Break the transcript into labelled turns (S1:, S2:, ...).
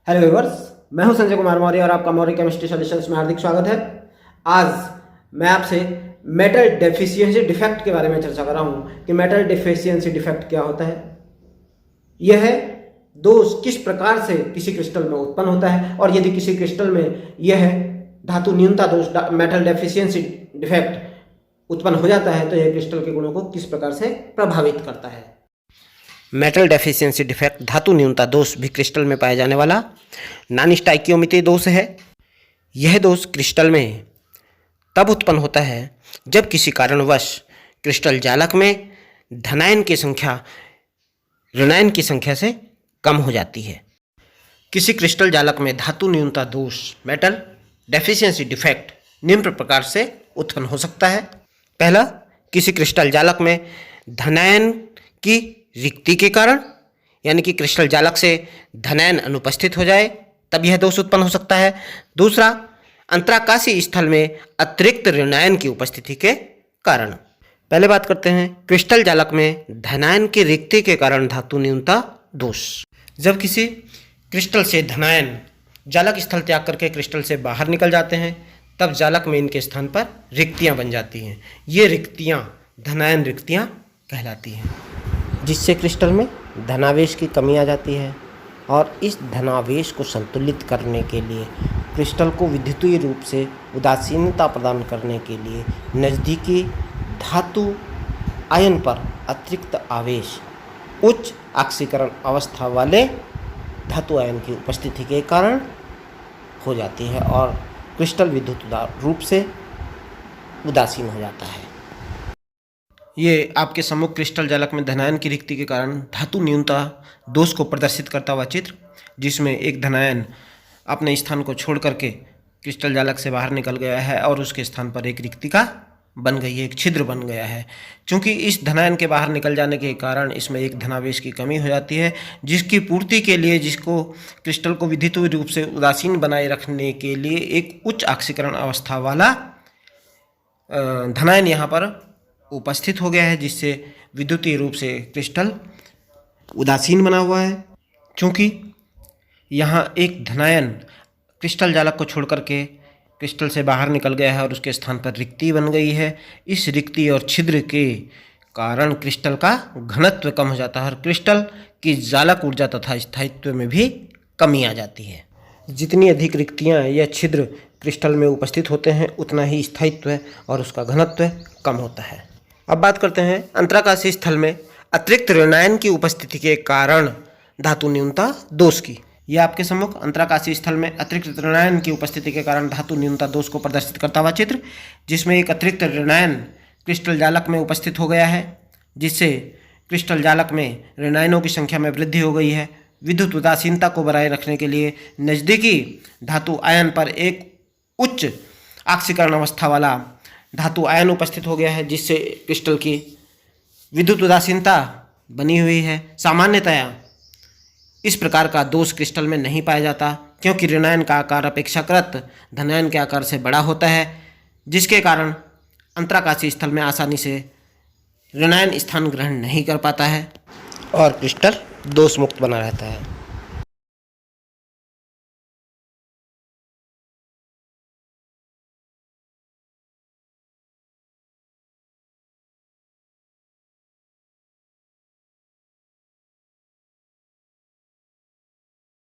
S1: Hello viewers, मैं हूं संजय कुमार मौर्य और आपका मौर्य केमिस्ट्री सॉल्यूशंस में हार्दिक स्वागत है। आज मैं आपसे मेटल डेफिशिएंसी डिफेक्ट के बारे में चर्चा कर रहा हूं कि मेटल डेफिशिएंसी डिफेक्ट क्या होता है, यह दोष किस प्रकार से किसी क्रिस्टल में उत्पन्न होता है और यदि किसी क्रिस्टल में यह धातु न्यूनता दोष मेटल डेफिशिएंसी डिफेक्ट उत्पन्न हो जाता है तो यह क्रिस्टल के गुणों को किस प्रकार से प्रभावित करता है। मेटल डेफिशिएंसी डिफेक्ट धातु न्यूनता दोष भी क्रिस्टल में पाया जाने वाला नॉन स्टाइकियोमेट्री दोष है। यह दोष क्रिस्टल में तब उत्पन्न होता है जब किसी कारणवश क्रिस्टल जालक में धनायन की संख्या ऋणायन की संख्या से कम हो जाती है। किसी क्रिस्टल जालक में धातु न्यूनता दोष मेटल डेफिशिएंसी डिफेक्ट निम्न प्रकार से उत्पन्न हो सकता है। पहला, किसी क्रिस्टल जालक में धनायन की रिक्ति के कारण, यानी कि क्रिस्टल जालक से धनायन अनुपस्थित हो जाए तब यह दोष उत्पन्न हो सकता है। दूसरा, अंतराकाशीय स्थल में अतिरिक्त ऋणायन की उपस्थिति के कारण। पहले बात करते हैं क्रिस्टल जालक में धनायन की रिक्ति के कारण धातु न्यूनता दोष। जब किसी क्रिस्टल से धनायन जालक स्थल त्याग करके क्रिस्टल से बाहर निकल जाते हैं तब जालक में इनके स्थान पर रिक्तियां बन जाती हैं। ये रिक्तियां धनायन रिक्तियां कहलाती हैं, जिससे क्रिस्टल में धनावेश की कमी आ जाती है और इस धनावेश को संतुलित करने के लिए क्रिस्टल को विद्युतीय रूप से उदासीनता प्रदान करने के लिए नज़दीकी धातु आयन पर अतिरिक्त आवेश उच्च ऑक्सीकरण अवस्था वाले धातु आयन की उपस्थिति के कारण हो जाती है और क्रिस्टल विद्युत रूप से उदासीन हो जाता है। ये आपके सम्मुख क्रिस्टल जालक में धनायन की रिक्ति के कारण धातु न्यूनता दोष को प्रदर्शित करता हुआ चित्र, जिसमें एक धनायन अपने स्थान को छोड़ करके क्रिस्टल जालक से बाहर निकल गया है और उसके स्थान पर एक रिक्तिका बन गई है, एक छिद्र बन गया है। क्योंकि इस धनायन के बाहर निकल जाने के कारण इसमें एक धनावेश की कमी हो जाती है, जिसकी पूर्ति के लिए, जिसको क्रिस्टल को विद्युतीय रूप से उदासीन बनाए रखने के लिए एक उच्च ऑक्सीकरण अवस्था वाला धनायन यहाँ पर उपस्थित हो गया है, जिससे विद्युतीय रूप से क्रिस्टल उदासीन बना हुआ है। क्योंकि यहाँ एक धनायन क्रिस्टल जालक को छोड़ करके क्रिस्टल से बाहर निकल गया है और उसके स्थान पर रिक्ति बन गई है। इस रिक्ति और छिद्र के कारण क्रिस्टल का घनत्व कम हो जाता है और क्रिस्टल की जालक ऊर्जा तथा स्थायित्व में भी कमी आ जाती है। जितनी अधिक रिक्तियाँ या छिद्र क्रिस्टल में उपस्थित होते हैं उतना ही स्थायित्व और उसका घनत्व कम होता है। अब बात करते हैं अंतराकाशीय स्थल में अतिरिक्त ऋणायन की उपस्थिति के कारण धातु न्यूनता दोष की। यह आपके सम्मुख अंतराकाशीय स्थल में अतिरिक्त ऋणायन की उपस्थिति के कारण धातु न्यूनता दोष को प्रदर्शित करता हुआ चित्र, जिसमें एक अतिरिक्त ऋणायन क्रिस्टल जालक में उपस्थित हो गया है, जिससे क्रिस्टल जालक में ऋणायनों की संख्या में वृद्धि हो गई है। विद्युत उदासीनता को बनाए रखने के लिए नज़दीकी धातु आयन पर एक उच्च ऑक्सीकरण अवस्था वाला धातु आयन उपस्थित हो गया है, जिससे क्रिस्टल की विद्युत उदासीनता बनी हुई है। सामान्यतया इस प्रकार का दोष क्रिस्टल में नहीं पाया जाता, क्योंकि ऋणायन का आकार अपेक्षाकृत धनायन के आकार से बड़ा होता है, जिसके कारण अंतराकाशीय स्थल में आसानी से ऋणायन स्थान ग्रहण नहीं कर पाता है और क्रिस्टल दोष मुक्त बना रहता है।